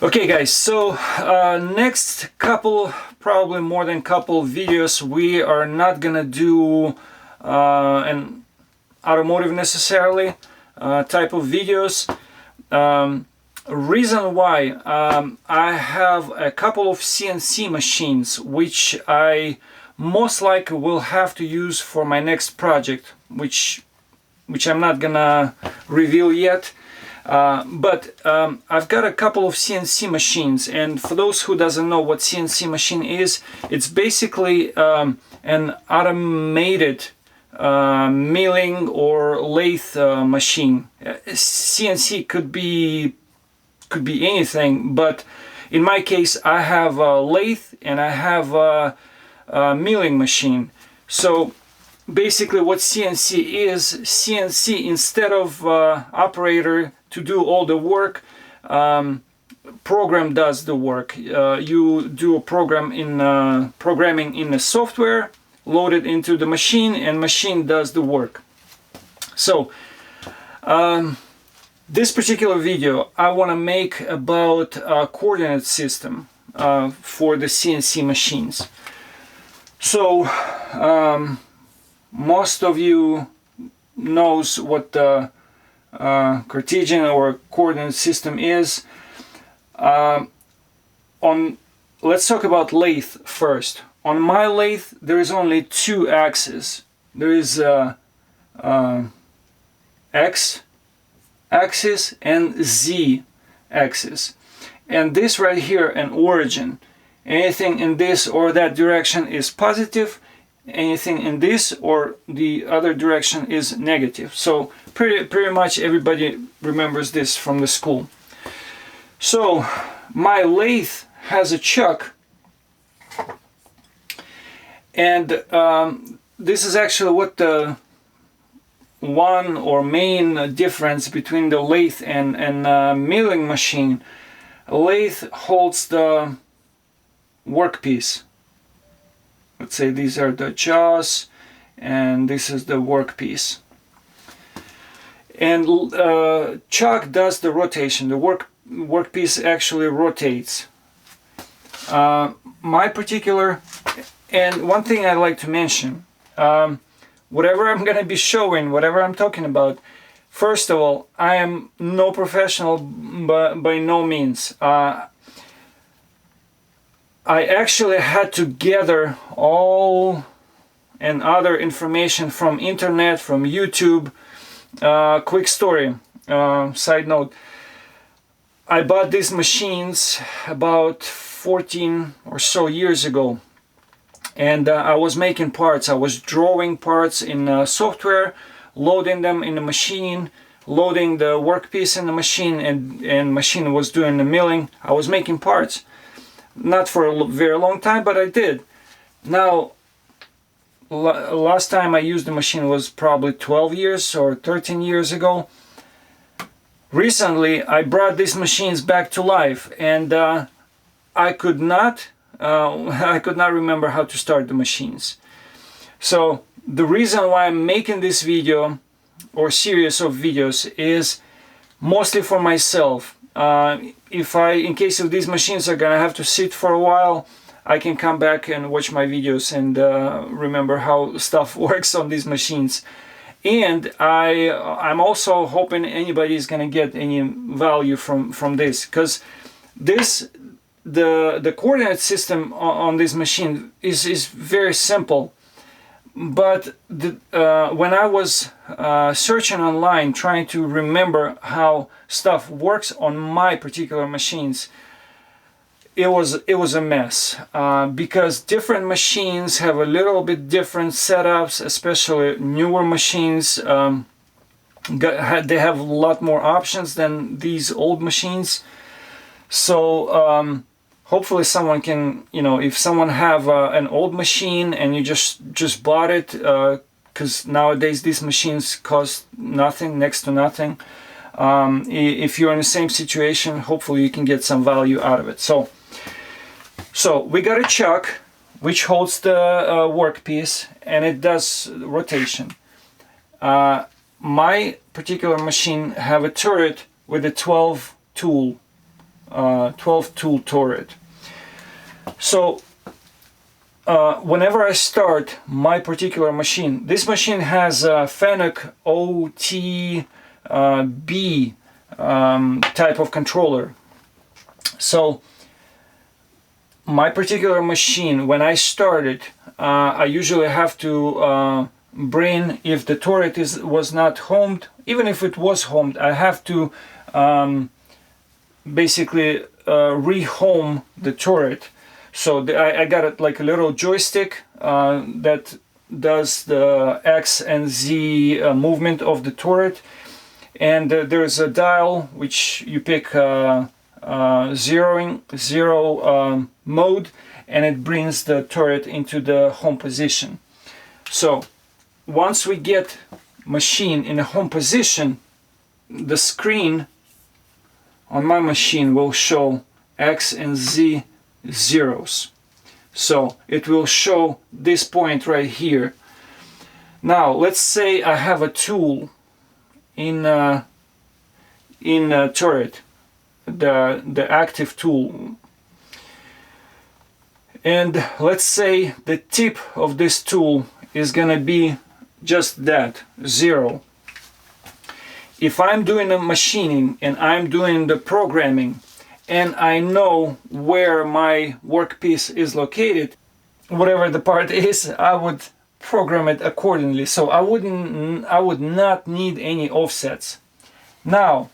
Okay guys, so next couple, probably more than couple videos, we are not gonna do an automotive necessarily type of videos. Reason why, I have a couple of CNC machines which I most likely will have to use for my next project, which I'm not gonna reveal yet. But I've got a couple of CNC machines, and for those who doesn't know what CNC machine is, it's basically an automated milling or lathe machine. CNC could be anything, but in my case I have a lathe and I have a milling machine. So basically what CNC is, CNC, instead of operator to do all the work, program does the work. You do a program in programming in the software, load it into the machine, and machine does the work. So this particular video I want to make about a coordinate system for the CNC machines. So most of you knows what the Cartesian or coordinate system is. Let's talk about lathe first. On my lathe there is only two axes. There is X axis and Z axis, and this right here an origin. Anything in this or that direction is positive, anything in this or the other direction is negative. So pretty much everybody remembers this from the school. So my lathe has a chuck, and this is actually what the one or main difference between the lathe and milling machine. A lathe holds the workpiece. Let's say these are the jaws and this is the workpiece, and chuck does the rotation. The workpiece actually rotates. My particular, and one thing I'd like to mention, whatever I'm going to be showing, whatever I'm talking about, first of all, I am no professional by no means. I actually had to gather all and other information from internet, from YouTube. Quick story, side note. I bought these machines about 14 or so years ago, and I was making parts. I was drawing parts in software, loading them in the machine, loading the workpiece in the machine, and machine was doing the milling. I was making parts. Not for a very long time, but I did. Now, last time I used the machine was probably 12 years or 13 years ago. Recently, I brought these machines back to life, and I could not remember how to start the machines. So the reason why I'm making this video or series of videos is mostly for myself. In case of these machines are gonna have to sit for a while, I can come back and watch my videos and remember how stuff works on these machines. And I'm also hoping anybody is gonna get any value from this, because the coordinate system on this machine is very simple. But when I was searching online, trying to remember how stuff works on my particular machines, it was a mess, because different machines have a little bit different setups, especially newer machines. They have a lot more options than these old machines. So hopefully someone can, if someone have an old machine and you just bought it, because nowadays these machines cost nothing, next to nothing. If you're in the same situation, hopefully you can get some value out of it. So we got a chuck which holds the workpiece, and it does rotation. My particular machine have a turret with a 12 tool 12 tool turret. So whenever I start my particular machine, this machine has a Fanuc OTB type of controller. So my particular machine, when I start it, I usually have to bring, if the turret was not homed, even if it was homed, I have to basically rehome the turret. So I got it like a little joystick that does the X and Z movement of the turret, and there's a dial which you pick zero mode, and it brings the turret into the home position. So once we get machine in a home position, the screen on my machine will show X and Z zeros. So it will show this point right here. Now let's say I have a tool in turret, the active tool, and let's say the tip of this tool is gonna be just that, 0. If I'm doing the machining and I'm doing the programming and I know where my workpiece is located, whatever the part is, I would program it accordingly. So I would not need any offsets. Now,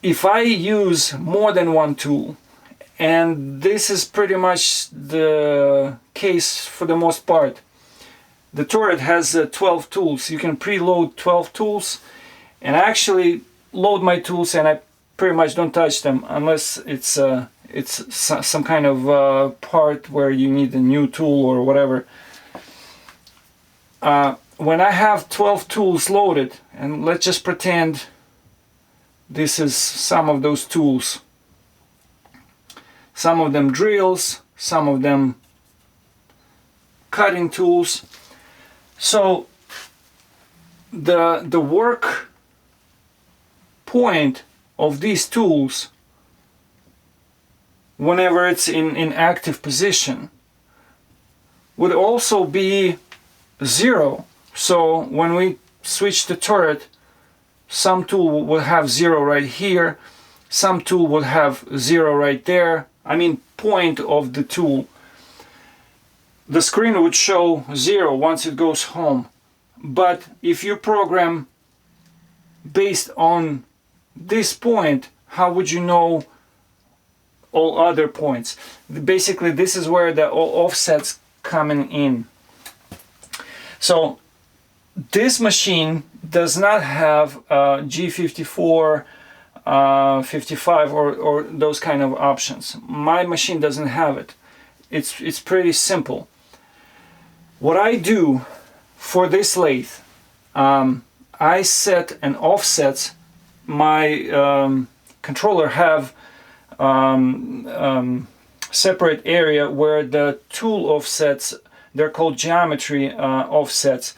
if I use more than one tool, and this is pretty much the case for the most part, the turret has 12 tools. You can preload 12 tools, and I actually load my tools and I pretty much don't touch them unless it's some kind of part where you need a new tool or whatever. When I have 12 tools loaded, and let's just pretend this is some of those tools, some of them drills, some of them cutting tools. So the work point of these tools, whenever it's in active position, would also be 0. So when we switch the turret, some tool will have 0 right here, some tool will have 0 right there. I mean point of the tool. The screen would show 0 once it goes home. But if you program based on this point, how would you know all other points? Basically, this is where the offsets coming in. So this machine does not have G54, 55 or those kind of options. My machine doesn't have it. It's pretty simple. What I do for this lathe, I set an offsets. My controller have separate area where the tool offsets, they're called geometry offsets,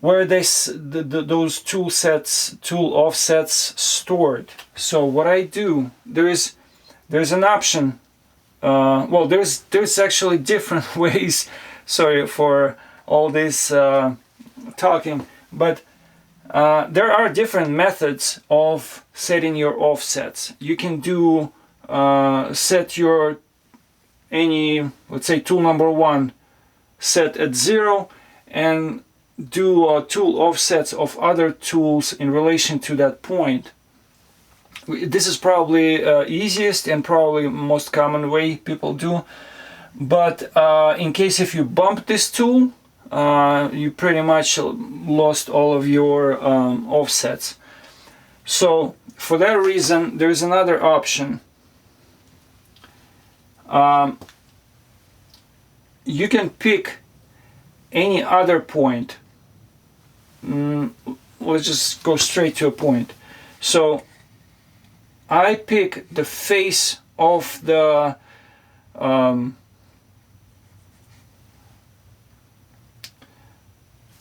where those tool offsets stored. So what I do, there's an option. Well, there's actually different ways. Sorry for all this talking, but there are different methods of setting your offsets. You can do set your let's say tool number 1 set at 0, and do tool offsets of other tools in relation to that point. This is probably easiest and probably most common way people do. But in case if you bump this tool, you pretty much lost all of your offsets. So for that reason, there's another option. You can pick any other point. Let's just go straight to a point. So I pick the face of the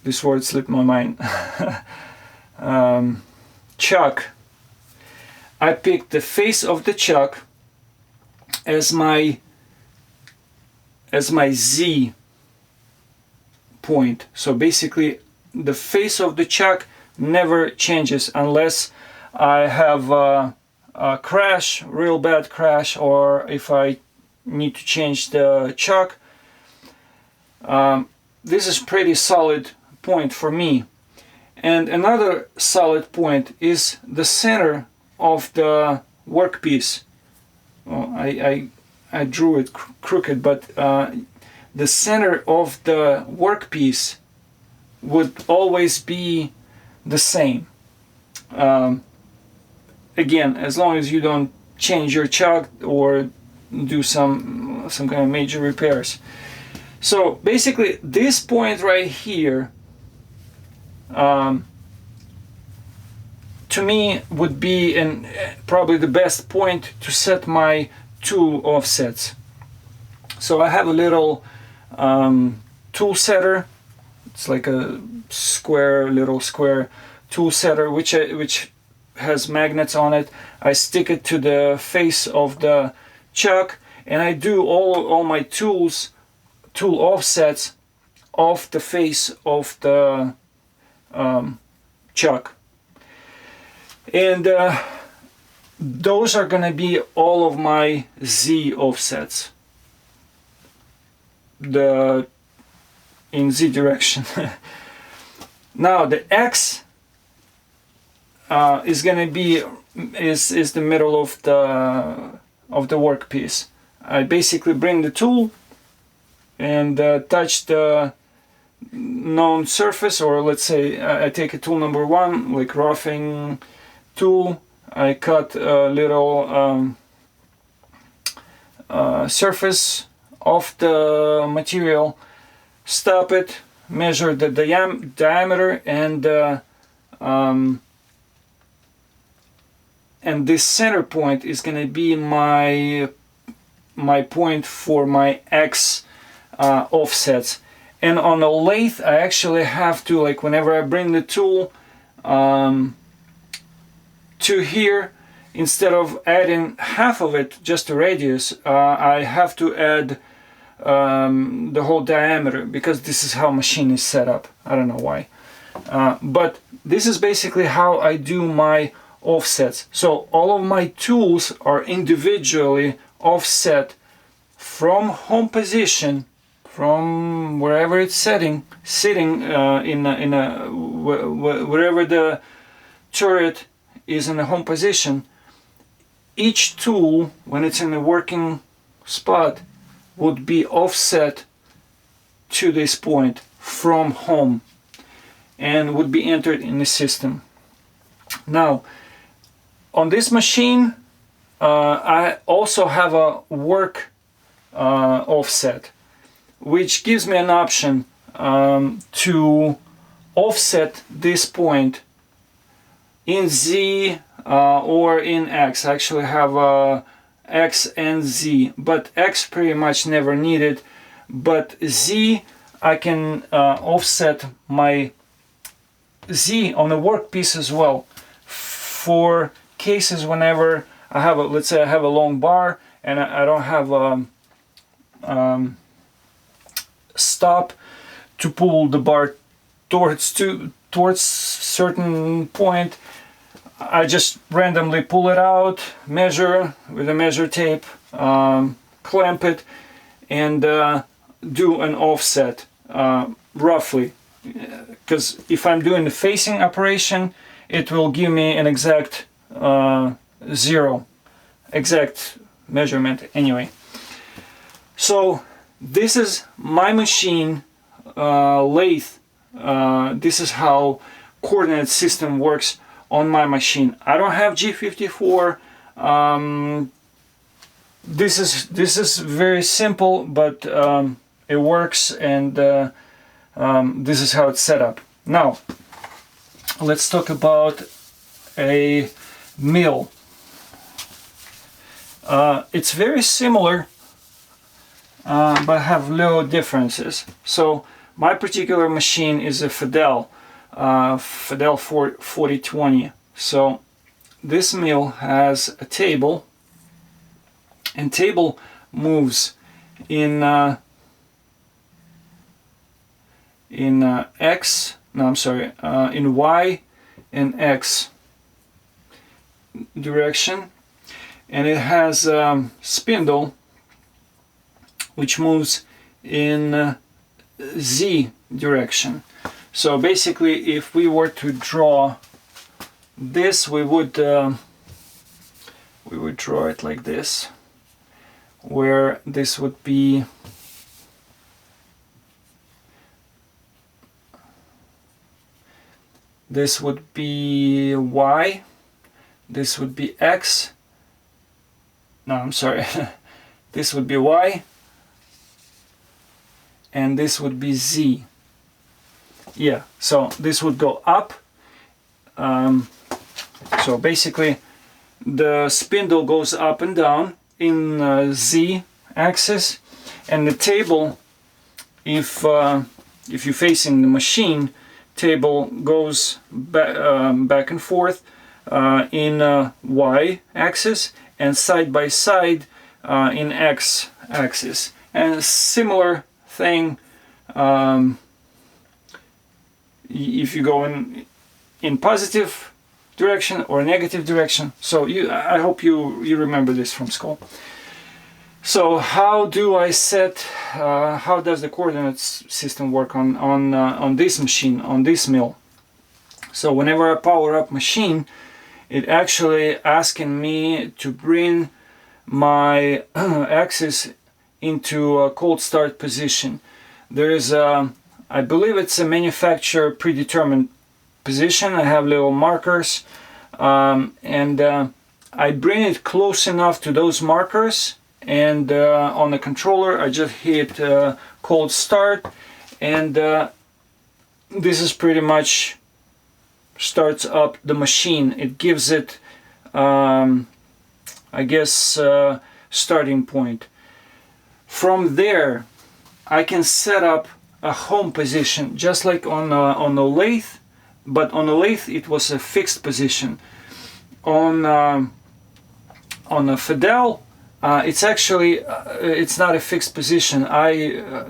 this word slipped my mind. Chuck. I picked the face of the chuck as my Z point. So basically the face of the chuck never changes unless I have a crash, real bad crash, or if I need to change the chuck. This is pretty solid point for me. And another solid point is the center of the workpiece. Well, I drew it crooked, but the center of the workpiece would always be the same. Again, as long as you don't change your chuck or do some kind of major repairs. So basically this point right here to me would be probably the best point to set my tool offsets. So I have a little tool setter. It's like a little square tool setter which has magnets on it. I stick it to the face of the chuck, and I do all my tool offsets off the face of the chuck. And those are gonna be all of my Z offsets, in Z direction. Now the X is gonna be is the middle of the workpiece. I basically bring the tool and touch the known surface, or let's say I take a tool number 1, like roughing tool. I cut a little surface of the material, stop it, measure the diameter, and this center point is going to be my point for my X offsets. And on the lathe I actually have to, like whenever I bring the tool to here, instead of adding half of it, just the radius, I have to add the whole diameter, because this is how machine is set up. I don't know why, but this is basically how I do my offsets. So all of my tools are individually offset from home position, from wherever it's sitting wherever the turret is in the home position. Each tool, when it's in the working spot, would be offset to this point from home and would be entered in the system. Now on this machine I also have a work offset, which gives me an option to offset this point in Z or in X. I actually have X and Z, but X pretty much never needed, but Z I can offset my Z on the workpiece as well, for cases whenever I have let's say I have a long bar and I don't have a stop to pull the bar towards certain point. I just randomly pull it out, measure with a measure tape, clamp it, and do an offset roughly, because if I'm doing the facing operation, it will give me an exact exact measurement anyway. So this is my machine lathe. This is how coordinate system works on my machine. I don't have G54. This is very simple, but it works, and this is how it's set up. Now let's talk about a mill. It's very similar, but have little differences. So my particular machine is a Fidel 4020. So this mill has a table, and table moves in X, no, I'm sorry, in Y and X direction, and it has spindle which moves in Z direction. So basically, if we were to draw this, we would draw it like this, where this would be Y, this would be X, no, I'm sorry, this would be Y, and this would be Z. Yeah, so this would go up. So basically the spindle goes up and down in Z axis, and the table, if you're facing the machine, table goes back and forth in Y axis, and side by side in X axis. And a similar thing if you go in positive direction or negative direction. So I hope you remember this from school. So how do I set, how does the coordinates system work on this machine, on this mill? So whenever I power up machine, it actually asking me to bring my axis into a cold start position. There is I believe it's a manufacturer predetermined position. I have little markers, and I bring it close enough to those markers, and on the controller I just hit cold start, and this is pretty much starts up the machine. It gives it I guess starting point. From there I can set up a home position, just like on the lathe, but on the lathe it was a fixed position. On a Fidel, it's actually it's not a fixed position. I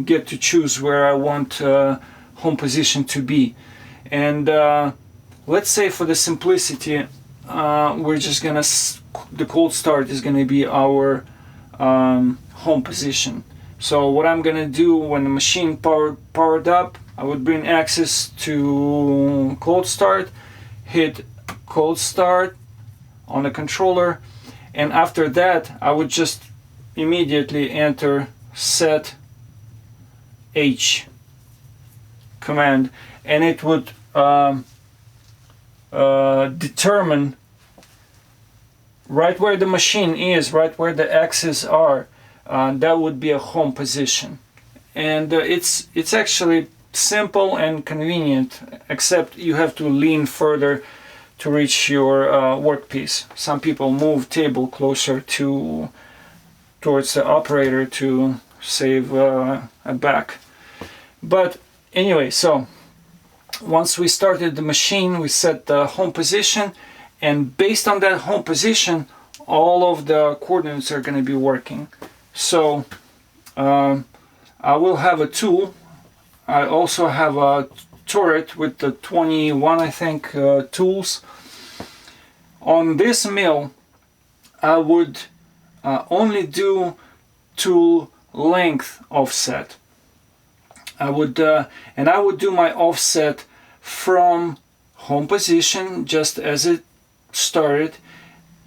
get to choose where I want home position to be, and let's say for the simplicity, we're just gonna the cold start is gonna be our home position. So what I'm gonna do when the machine powered up, I would bring axis to cold start, hit cold start on the controller, and after that I would just immediately enter set H command, and it would determine right where the machine is, right where the axes are. That would be a home position, and it's actually simple and convenient, except you have to lean further to reach your workpiece. Some people move table closer towards the operator to save a back. But anyway, so once we started the machine, we set the home position, and based on that home position, all of the coordinates are going to be working. So I will have a tool. I also have a turret with the 21, I think, tools. On this mill, I would only do tool length offset. I would do my offset from home position, just as it started,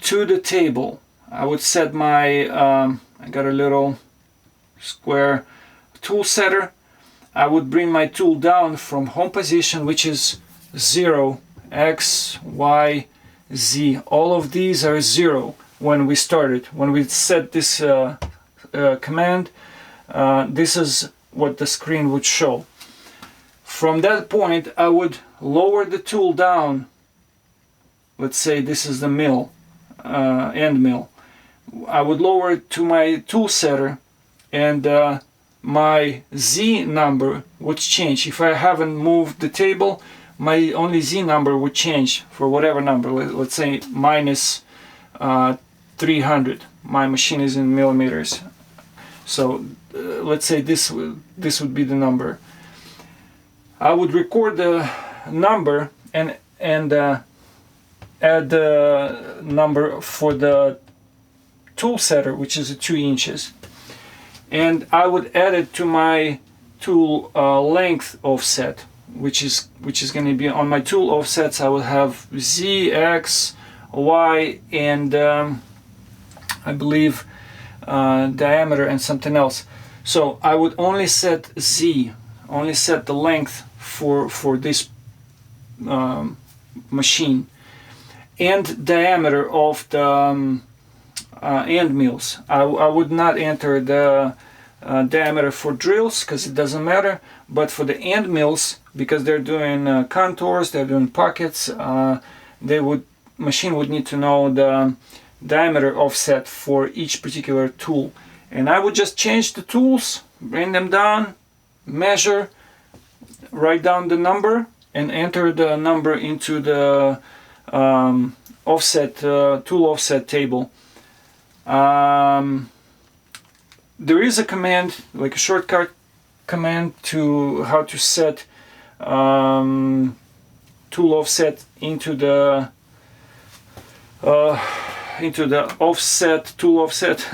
to the table. I would set my I got a little square tool setter. I would bring my tool down from home position, which is 0, X, Y, Z. All of these are 0 when we started. When we set this command, this is what the screen would show. From that point, I would lower the tool down. Let's say this is the mill, end mill. I would lower it to my tool setter, and my Z number would change. If I haven't moved the table, my only Z number would change for whatever number. Let's say minus 300. My machine is in millimeters, so let's say this would be the number. I would record the number and add the number for the tool setter, which is 2 inches, and I would add it to my tool length offset, which is going to be on my tool offsets. I will have Z, X, Y, and I believe diameter and something else. So I would only set Z, only set the length for this machine, and diameter of the end mills. I would not enter the diameter for drills because it doesn't matter, but for the end mills, because they're doing contours, they're doing pockets, machine would need to know the diameter offset for each particular tool. And I would just change the tools, bring them down, measure, write down the number, and enter the number into the offset tool offset table. There is a command, like a shortcut command, to how to set tool offset into the offset tool offset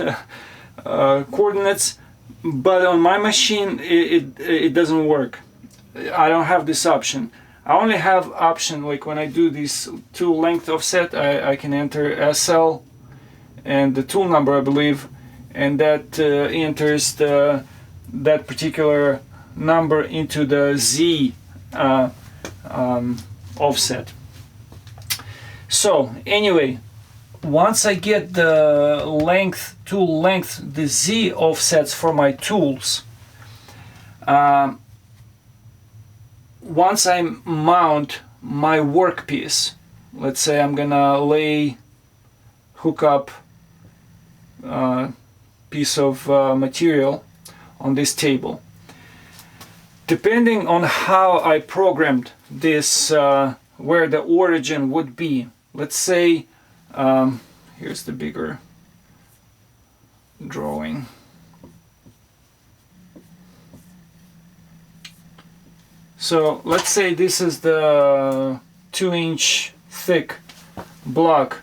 coordinates, but on my machine it doesn't work. I don't have this option. I only have option like when I do this tool length offset, I can enter SL and the tool number, I believe, and that enters that particular number into the Z offset. So anyway, once I get the length, tool length, the Z offsets for my tools, once I mount my workpiece, let's say I'm gonna hook up piece of material on this table. Depending on how I programmed this, where the origin would be, let's say, here's the bigger drawing. So let's say this is the 2-inch thick block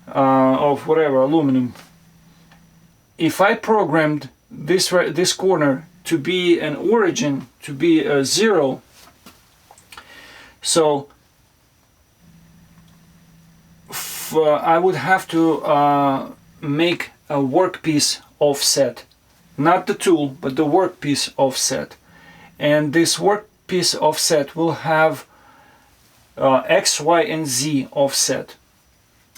of whatever, aluminum. If I programmed this corner to be an origin, to be a 0, so I would have to make a workpiece offset, not the tool, but the workpiece offset, and this workpiece offset will have X, Y, and Z offset.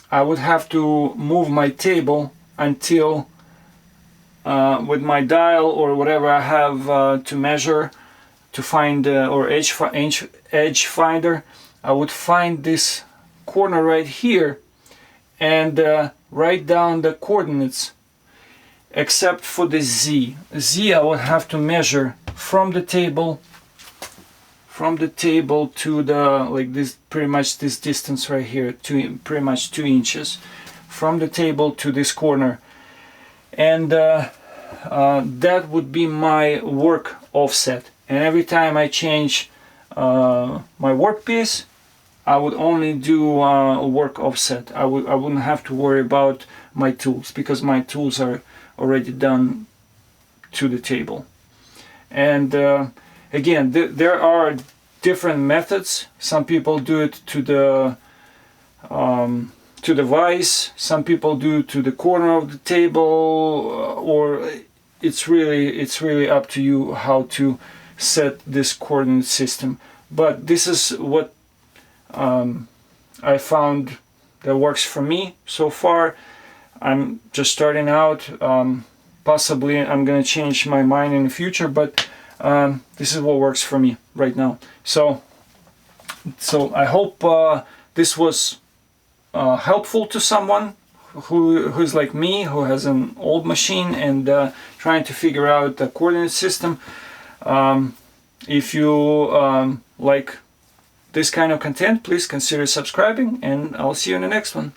I would have to move my table until with my dial or whatever I have to measure, to find or edge finder, I would find this corner right here and write down the coordinates, except for the Z. Z I would have to measure from the table to the, like this, pretty much this distance right here, pretty much 2 inches from the table to this corner, and that would be my work offset. And every time I change my workpiece, I would only do a work offset. I wouldn't have to worry about my tools, because my tools are already done to the table. And again, there are different methods. Some people do it to the vise, some people do to the corner of the table, or it's really up to you how to set this coordinate system. But this is what I found that works for me so far. I'm just starting out. Possibly I'm going to change my mind in the future, but this is what works for me right now. So I hope this was helpful to someone who's like me, who has an old machine and trying to figure out the coordinate system. If you like this kind of content, please consider subscribing, and I'll see you in the next one.